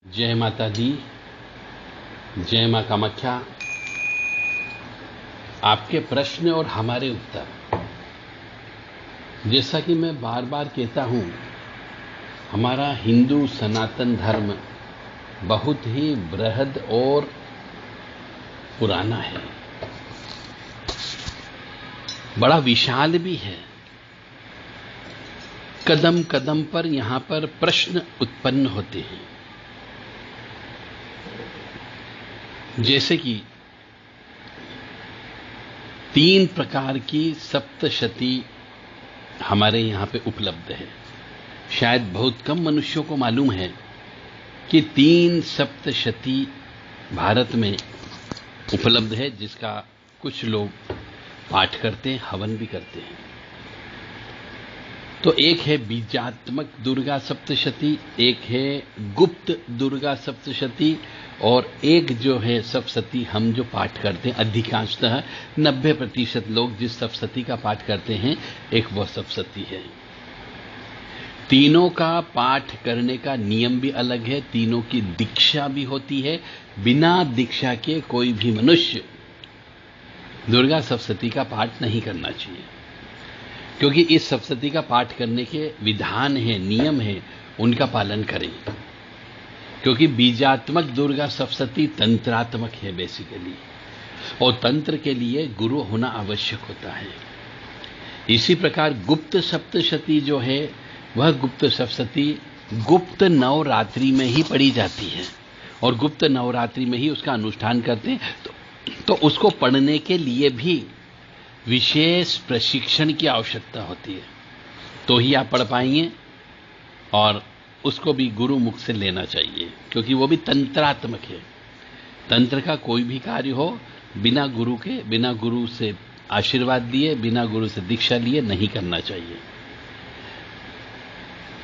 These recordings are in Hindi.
जय माता दी, जय मां कामाख्या। आपके प्रश्न और हमारे उत्तर, जैसा कि मैं बार बार कहता हूं, हमारा हिंदू सनातन धर्म बहुत ही बृहद और पुराना है, बड़ा विशाल भी है। कदम कदम पर यहां पर प्रश्न उत्पन्न होते हैं। जैसे कि 3 प्रकार की सप्तशती हमारे यहां पे उपलब्ध है। शायद बहुत कम मनुष्यों को मालूम है कि 3 सप्तशती भारत में उपलब्ध है, जिसका कुछ लोग पाठ करते हैं, हवन भी करते हैं। तो एक है बीजात्मक दुर्गा सप्तशती, एक है गुप्त दुर्गा सप्तशती, और एक जो है सप्तशती हम जो पाठ करते हैं, अधिकांशतः 90% लोग जिस सप्तशती का पाठ करते हैं, एक वह सप्तशती है। तीनों का पाठ करने का नियम भी अलग है, तीनों की दीक्षा भी होती है। बिना दीक्षा के कोई भी मनुष्य दुर्गा सप्तशती का पाठ नहीं करना चाहिए, क्योंकि इस सप्तशती का पाठ करने के विधान है, नियम है, उनका पालन करें। क्योंकि बीजात्मक दुर्गा सप्तशती तंत्रात्मक है बेसिकली, और तंत्र के लिए गुरु होना आवश्यक होता है। इसी प्रकार गुप्त सप्तशती जो है, वह गुप्त सप्तशती गुप्त नवरात्रि में ही पढ़ी जाती है, और गुप्त नवरात्रि में ही उसका अनुष्ठान करते हैं। तो उसको पढ़ने के लिए भी विशेष प्रशिक्षण की आवश्यकता होती है, तो ही आप पढ़ पाएंगे, और उसको भी गुरु मुख से लेना चाहिए, क्योंकि वो भी तंत्रात्मक है। तंत्र का कोई भी कार्य हो, बिना गुरु के, बिना गुरु से आशीर्वाद दिए, बिना गुरु से दीक्षा लिए नहीं करना चाहिए।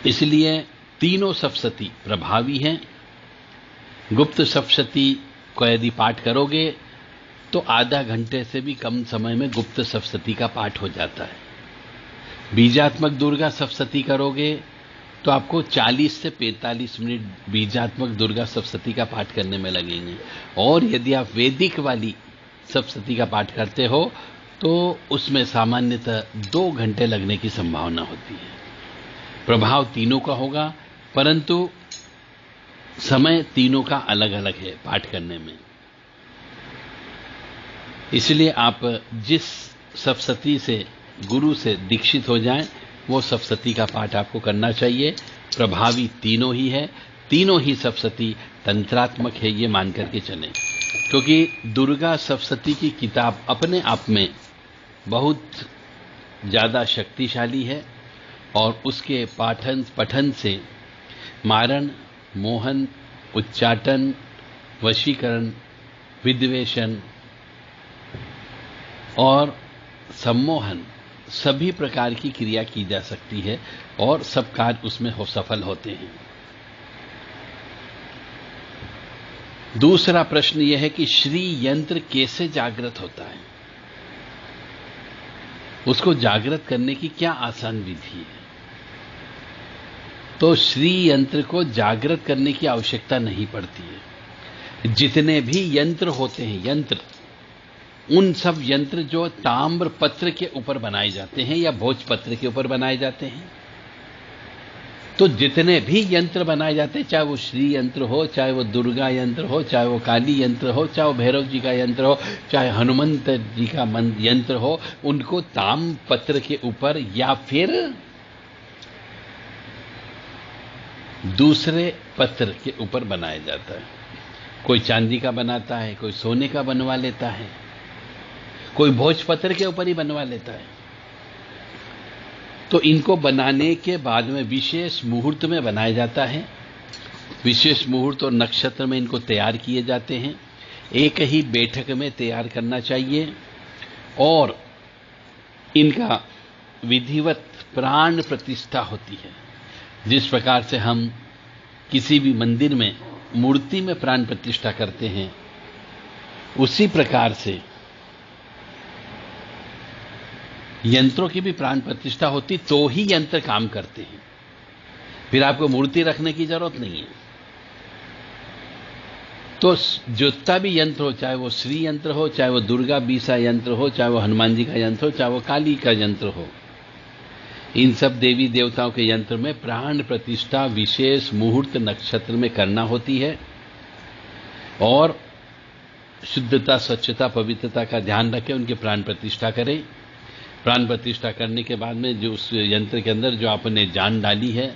इसलिए तीनों सप्तशती प्रभावी हैं। गुप्त सप्तशती को यदि पाठ करोगे तो आधा घंटे से भी कम समय में गुप्त सप्तशती का पाठ हो जाता है। बीजात्मक दुर्गा सप्तशती करोगे तो आपको 40 से 45 मिनट बीजात्मक दुर्गा सप्तशती का पाठ करने में लगेंगे, और यदि आप वैदिक वाली सप्तशती का पाठ करते हो तो उसमें सामान्यतः 2 घंटे लगने की संभावना होती है। प्रभाव तीनों का होगा, परंतु समय तीनों का अलग अलग है पाठ करने में। इसलिए आप जिस सप्तशती से गुरु से दीक्षित हो जाएं, वो सप्तशती का पाठ आपको करना चाहिए। प्रभावी तीनों ही है, तीनों ही सप्तशती तंत्रात्मक है, ये मान करके चलें। क्योंकि दुर्गा सप्तशती की किताब अपने आप में बहुत ज्यादा शक्तिशाली है, और उसके पठन से मारण, मोहन, उच्चाटन, वशीकरण, विद्वेषण और सम्मोहन सभी प्रकार की क्रिया की जा सकती है, और सब कार्य उसमें सफल होते हैं। दूसरा प्रश्न यह है कि श्री यंत्र कैसे जागृत होता है, उसको जागृत करने की क्या आसान विधि है। तो श्री यंत्र को जागृत करने की आवश्यकता नहीं पड़ती है। जितने भी यंत्र होते हैं, यंत्र, उन सब यंत्र जो ताम्र पत्र के ऊपर बनाए जाते हैं या भोजपत्र के ऊपर बनाए जाते हैं, तो जितने भी यंत्र बनाए जाते हैं, चाहे वो श्री यंत्र हो, चाहे वो दुर्गा यंत्र हो, चाहे वो काली यंत्र हो, चाहे वो भैरव जी का यंत्र हो, चाहे हनुमंत जी का यंत्र हो, उनको ताम्र पत्र के ऊपर या फिर दूसरे पत्र के ऊपर बनाया जाता है। कोई चांदी का बनाता है, कोई सोने का बनवा लेता है, कोई भोजपत्र के ऊपर ही बनवा लेता है। तो इनको बनाने के बाद में विशेष मुहूर्त में बनाया जाता है, विशेष मुहूर्त और नक्षत्र में इनको तैयार किए जाते हैं। एक ही बैठक में तैयार करना चाहिए, और इनका विधिवत प्राण प्रतिष्ठा होती है। जिस प्रकार से हम किसी भी मंदिर में मूर्ति में प्राण प्रतिष्ठा करते हैं, उसी प्रकार से यंत्रों की भी प्राण प्रतिष्ठा होती, तो ही यंत्र काम करते हैं। फिर आपको मूर्ति रखने की जरूरत नहीं है। तो जितना भी यंत्र हो, चाहे वो श्री यंत्र हो, चाहे वो दुर्गा बीसा यंत्र हो, चाहे वो हनुमान जी का यंत्र हो, चाहे वो काली का यंत्र हो, इन सब देवी देवताओं के यंत्र में प्राण प्रतिष्ठा विशेष मुहूर्त नक्षत्र में करना होती है। और शुद्धता, स्वच्छता, पवित्रता का ध्यान रखें, उनके प्राण प्रतिष्ठा करें। प्राण प्रतिष्ठा करने के बाद में जो उस यंत्र के अंदर जो आपने जान डाली है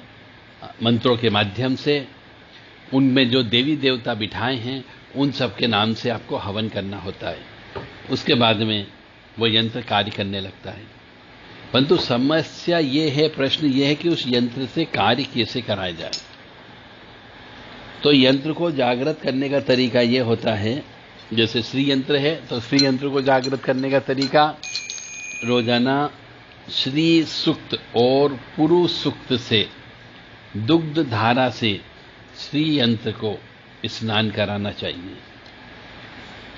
मंत्रों के माध्यम से, उनमें जो देवी देवता बिठाए हैं उन सब के नाम से आपको हवन करना होता है। उसके बाद में वो यंत्र कार्य करने लगता है। परंतु समस्या ये है, प्रश्न ये है कि उस यंत्र से कार्य कैसे कराया जाए। तो यंत्र को जागृत करने का तरीका ये होता है, जैसे श्री यंत्र है तो श्री यंत्र को जागृत करने का तरीका, रोजाना श्री सूक्त और पुरुष सूक्त से दुग्ध धारा से श्री यंत्र को स्नान कराना चाहिए।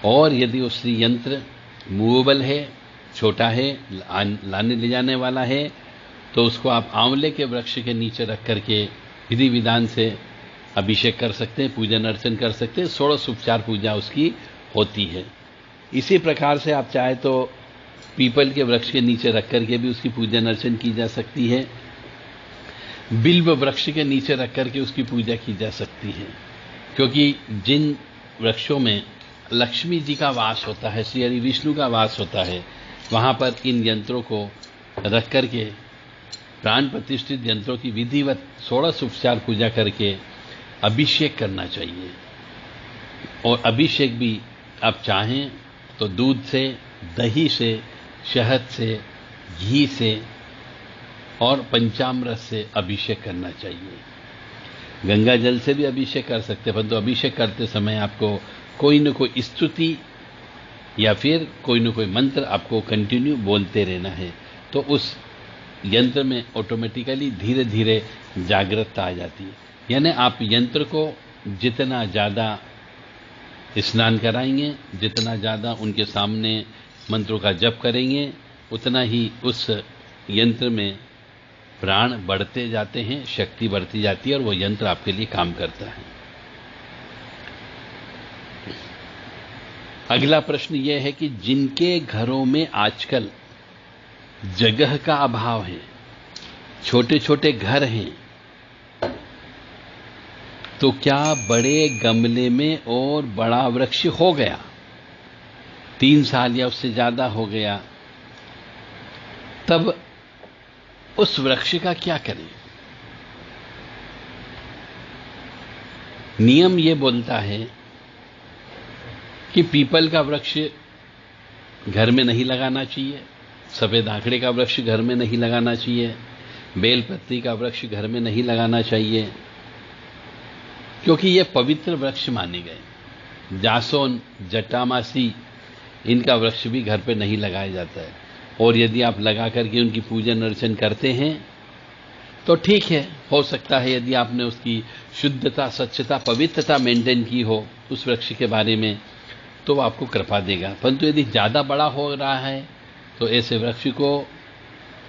और यदि वो श्री यंत्र मूवेबल है, छोटा है, लाने ले जाने वाला है, तो उसको आप आंवले के वृक्ष के नीचे रख करके विधि विधान से अभिषेक कर सकते हैं, पूजन अर्चन कर सकते हैं। 16 उपचार पूजा उसकी होती है। इसी प्रकार से आप चाहे तो पीपल के वृक्ष के नीचे रख करके भी उसकी पूजन अर्चन की जा सकती है। बिल्व वृक्ष के नीचे रख करके उसकी पूजा की जा सकती है, क्योंकि जिन वृक्षों में लक्ष्मी जी का वास होता है, श्री हरि विष्णु का वास होता है, वहां पर इन यंत्रों को रख करके प्राण प्रतिष्ठित यंत्रों की विधिवत 16 उपचार पूजा करके अभिषेक करना चाहिए। और अभिषेक भी आप चाहें तो दूध से, दही से, शहद से, घी से और पंचामृत से अभिषेक करना चाहिए। गंगा जल से भी अभिषेक कर सकते हैं, परंतु अभिषेक करते समय आपको कोई न कोई स्तुति या फिर कोई न कोई मंत्र आपको कंटिन्यू बोलते रहना है। तो उस यंत्र में ऑटोमेटिकली धीरे धीरे जागृतता आ जाती है। यानी आप यंत्र को जितना ज्यादा स्नान कराएंगे, जितना ज्यादा उनके सामने मंत्रों का जप करेंगे, उतना ही उस यंत्र में प्राण बढ़ते जाते हैं, शक्ति बढ़ती जाती है और वो यंत्र आपके लिए काम करता है। अगला प्रश्न यह है कि जिनके घरों में आजकल जगह का अभाव है, छोटे छोटे घर हैं, तो क्या बड़े गमले में और बड़ा वृक्ष हो गया, 3 साल या उससे ज्यादा हो गया, तब उस वृक्ष का क्या करें? नियम यह बोलता है कि पीपल का वृक्ष घर में नहीं लगाना चाहिए, सफेद आंकड़े का वृक्ष घर में नहीं लगाना चाहिए, बेलपत्ती का वृक्ष घर में नहीं लगाना चाहिए, क्योंकि ये पवित्र वृक्ष माने गए। जासोन, जटामासी, इनका वृक्ष भी घर पे नहीं लगाया जाता है। और यदि आप लगा करके उनकी पूजन अर्चन करते हैं तो ठीक है, हो सकता है यदि आपने उसकी शुद्धता, स्वच्छता, पवित्रता मेंटेन की हो उस वृक्ष के बारे में, तो वो आपको कृपा देगा। परंतु यदि ज्यादा बड़ा हो रहा है तो ऐसे वृक्ष को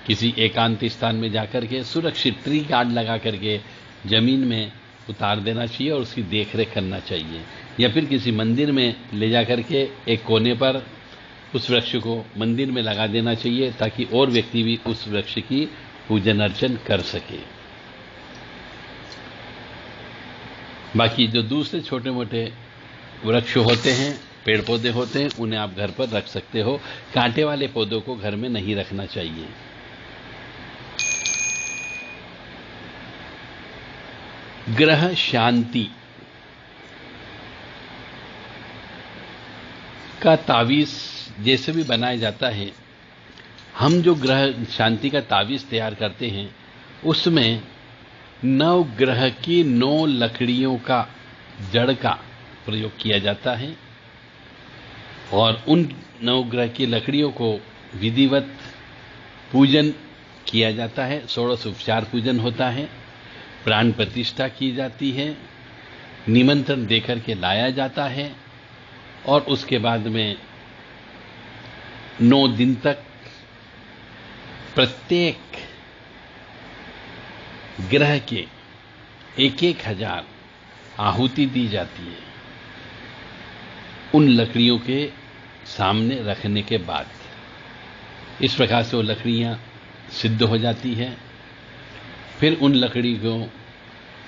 किसी एकांत स्थान में जाकर के सुरक्षित ट्री गार्ड लगा करके जमीन में उतार देना चाहिए और उसकी देखरेख करना चाहिए, या फिर किसी मंदिर में ले जाकर के एक कोने पर उस वृक्ष को मंदिर में लगा देना चाहिए, ताकि और व्यक्ति भी उस वृक्ष की पूजन अर्चन कर सके। बाकी जो दूसरे छोटे मोटे वृक्ष होते हैं, पेड़ पौधे होते हैं, उन्हें आप घर पर रख सकते हो। कांटे वाले पौधों को घर में नहीं रखना चाहिए। ग्रह शांति का तावीज जैसे भी बनाया जाता है, हम जो ग्रह शांति का तावीज तैयार करते हैं उसमें 9 ग्रह की 9 लकड़ियों का जड़ का प्रयोग किया जाता है और उन 9 ग्रह की लकड़ियों को विधिवत पूजन किया जाता है। 16 उपचार पूजन होता है, प्राण प्रतिष्ठा की जाती है, निमंत्रण देकर के लाया जाता है और उसके बाद में 9 दिन तक प्रत्येक ग्रह के 1,000 आहुति दी जाती है। उन लकड़ियों के सामने रखने के बाद। इस प्रकार से वो लकड़ियां सिद्ध हो जाती है। फिर उन लकड़ी को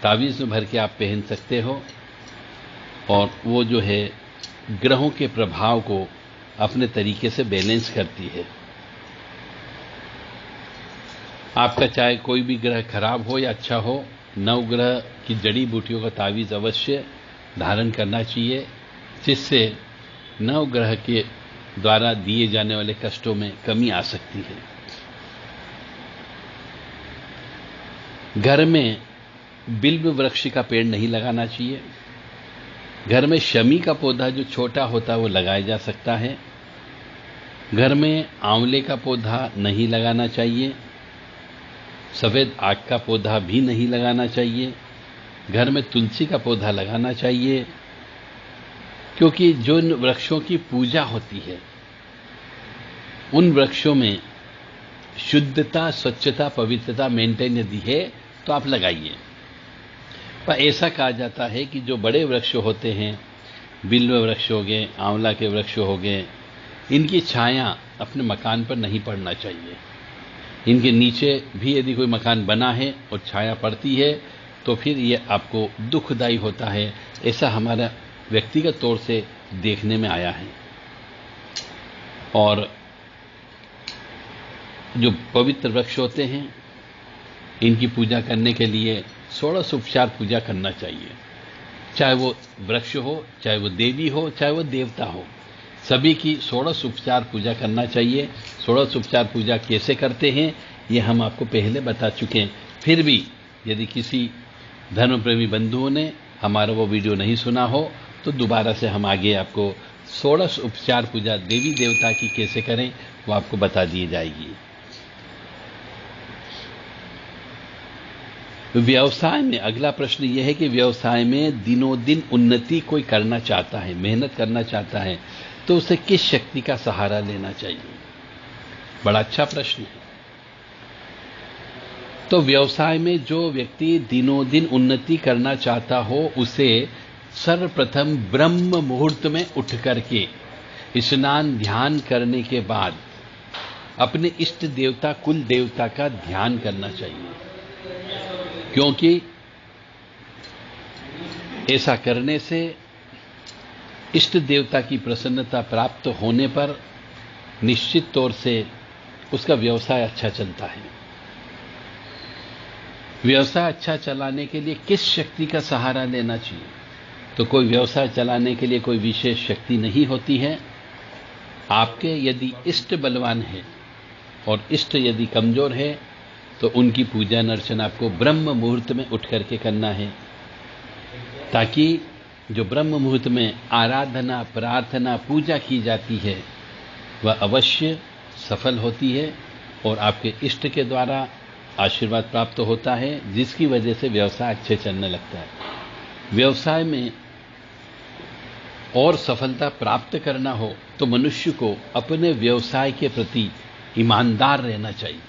तावीज़ में भर के आप पहन सकते हो और वो जो है ग्रहों के प्रभाव को अपने तरीके से बैलेंस करती है। आपका चाहे कोई भी ग्रह खराब हो या अच्छा हो, नवग्रह की जड़ी बूटियों का तावीज़ अवश्य धारण करना चाहिए, जिससे नवग्रह के द्वारा दिए जाने वाले कष्टों में कमी आ सकती है। घर में बिल्व वृक्ष का पेड़ नहीं लगाना चाहिए। घर में शमी का पौधा जो छोटा होता है वो लगाया जा सकता है। घर में आंवले का पौधा नहीं लगाना चाहिए। सफेद आग का पौधा भी नहीं लगाना चाहिए। घर में तुलसी का पौधा लगाना चाहिए, क्योंकि जो इन वृक्षों की पूजा होती है उन वृक्षों में शुद्धता, स्वच्छता, पवित्रता मेंटेन यदि है तो आप लगाइए। पर ऐसा कहा जाता है कि जो बड़े वृक्ष होते हैं, बिल्व वृक्ष हो गए, आंवला के वृक्ष हो गए, इनकी छाया अपने मकान पर नहीं पड़ना चाहिए। इनके नीचे भी यदि कोई मकान बना है और छाया पड़ती है तो फिर ये आपको दुखदायी होता है। ऐसा हमारा व्यक्तिगत तौर से देखने में आया है। और जो पवित्र वृक्ष होते हैं इनकी पूजा करने के लिए 16 उपचार पूजा करना चाहिए। चाहे वो वृक्ष हो, चाहे वो देवी हो, चाहे वो देवता हो, सभी की 16 उपचार पूजा करना चाहिए। 16 उपचार पूजा कैसे करते हैं ये हम आपको पहले बता चुके हैं। फिर भी यदि किसी धर्म प्रेमी बंधुओं ने हमारा वो वीडियो नहीं सुना हो तो दोबारा से हम आगे आपको 16 उपचार पूजा देवी देवता की कैसे करें वो आपको बता दी जाएगी। व्यवसाय में अगला प्रश्न यह है कि व्यवसाय में दिनों दिन उन्नति कोई करना चाहता है, मेहनत करना चाहता है, तो उसे किस शक्ति का सहारा लेना चाहिए? बड़ा अच्छा प्रश्न है। तो व्यवसाय में जो व्यक्ति दिनों दिन उन्नति करना चाहता हो उसे सर्वप्रथम ब्रह्म मुहूर्त में उठ करके स्नान ध्यान करने के बाद अपने इष्ट देवता, कुल देवता का ध्यान करना चाहिए, क्योंकि ऐसा करने से इष्ट देवता की प्रसन्नता प्राप्त होने पर निश्चित तौर से उसका व्यवसाय अच्छा चलता है। व्यवसाय अच्छा चलाने के लिए किस शक्ति का सहारा लेना चाहिए? तो कोई व्यवसाय चलाने के लिए कोई विशेष शक्ति नहीं होती है। आपके यदि इष्ट बलवान है और इष्ट यदि कमजोर है तो उनकी पूजा अर्चन आपको ब्रह्म मुहूर्त में उठ करके करना है, ताकि जो ब्रह्म मुहूर्त में आराधना, प्रार्थना, पूजा की जाती है वह अवश्य सफल होती है और आपके इष्ट के द्वारा आशीर्वाद प्राप्त होता है, जिसकी वजह से व्यवसाय अच्छे चलने लगता है। व्यवसाय में और सफलता प्राप्त करना हो तो मनुष्य को अपने व्यवसाय के प्रति ईमानदार रहना चाहिए।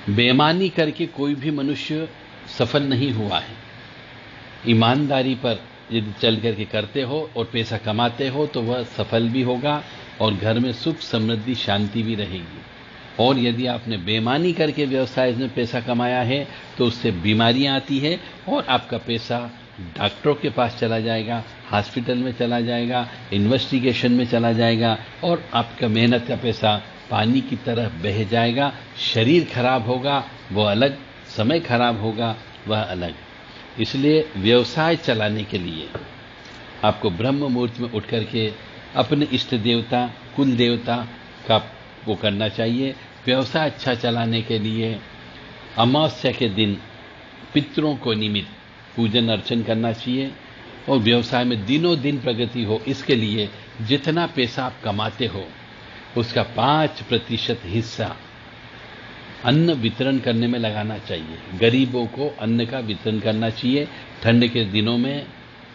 बेईमानी करके कोई भी मनुष्य सफल नहीं हुआ है। ईमानदारी पर यदि चल करके करते हो और पैसा कमाते हो तो वह सफल भी होगा और घर में सुख, समृद्धि, शांति भी रहेगी। और यदि आपने बेईमानी करके व्यवसाय में पैसा कमाया है तो उससे बीमारियां आती है और आपका पैसा डॉक्टरों के पास चला जाएगा, हॉस्पिटल में चला जाएगा, इन्वेस्टिगेशन में चला जाएगा और आपका मेहनत का पैसा पानी की तरह बह जाएगा। शरीर खराब होगा वह अलग, समय खराब होगा वह अलग। इसलिए व्यवसाय चलाने के लिए आपको ब्रह्म मुहूर्त में उठ करके अपने इष्ट देवता, कुल देवता का वो करना चाहिए। व्यवसाय अच्छा चलाने के लिए अमावस्या के दिन पितरों को निमित्त पूजन अर्चन करना चाहिए और व्यवसाय में दिनों दिन प्रगति हो इसके लिए जितना पैसा आप कमाते हो उसका 5% हिस्सा अन्न वितरण करने में लगाना चाहिए। गरीबों को अन्न का वितरण करना चाहिए। ठंड के दिनों में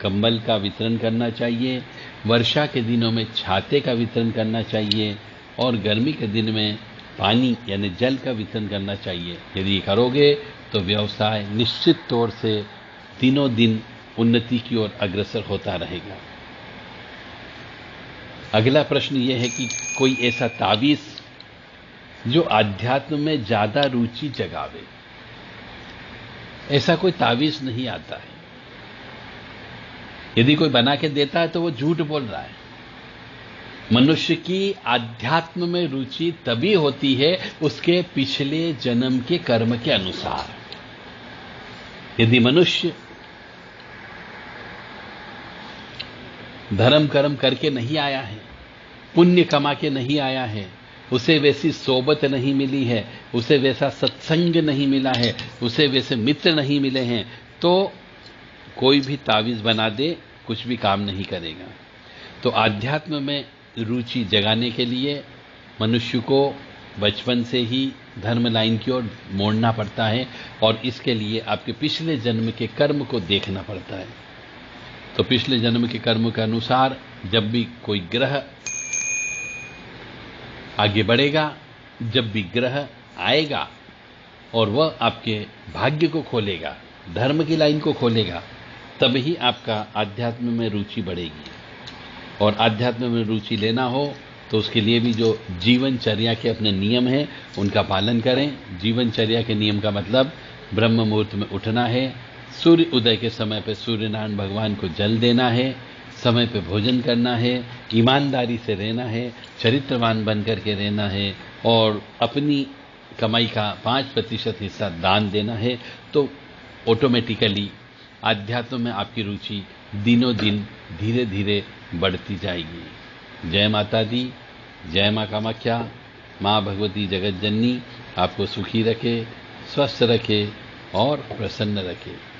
कंबल का वितरण करना चाहिए, वर्षा के दिनों में छाते का वितरण करना चाहिए और गर्मी के दिन में पानी यानी जल का वितरण करना चाहिए। यदि करोगे तो व्यवसाय निश्चित तौर से दिनों दिन उन्नति की ओर अग्रसर होता रहेगा। अगला प्रश्न यह है कि कोई ऐसा तावीज जो आध्यात्म में ज्यादा रुचि जगावे। ऐसा कोई तावीज नहीं आता है। यदि कोई बना के देता है तो वो झूठ बोल रहा है। मनुष्य की आध्यात्म में रुचि तभी होती है उसके पिछले जन्म के कर्म के अनुसार। यदि मनुष्य धर्म कर्म करके नहीं आया है, पुण्य कमा के नहीं आया है, उसे वैसी सोबत नहीं मिली है, उसे वैसा सत्संग नहीं मिला है, उसे वैसे मित्र नहीं मिले हैं, तो कोई भी तावीज बना दे कुछ भी काम नहीं करेगा। तो आध्यात्म में रुचि जगाने के लिए मनुष्य को बचपन से ही धर्म लाइन की ओर मोड़ना पड़ता है और इसके लिए आपके पिछले जन्म के कर्म को देखना पड़ता है। तो पिछले जन्म के कर्म के अनुसार जब भी कोई ग्रह आगे बढ़ेगा, जब भी ग्रह आएगा और वह आपके भाग्य को खोलेगा, धर्म की लाइन को खोलेगा, तब ही आपका आध्यात्म में रुचि बढ़ेगी। और आध्यात्म में रुचि लेना हो तो उसके लिए भी जो जीवनचर्या के अपने नियम हैं उनका पालन करें। जीवनचर्या के नियम का मतलब ब्रह्म मुहूर्त में उठना है, सूर्य उदय के समय पर सूर्यनारायण भगवान को जल देना है, समय पे भोजन करना है, ईमानदारी से रहना है, चरित्रवान बन करके रहना है और अपनी कमाई का 5% हिस्सा दान देना है। तो ऑटोमेटिकली आध्यात्म में आपकी रुचि दिनों दिन धीरे धीरे बढ़ती जाएगी। जय माता दी, जय मां कामाख्या। मां भगवती जगत जननी आपको सुखी रखे, स्वस्थ रखे और प्रसन्न रखे।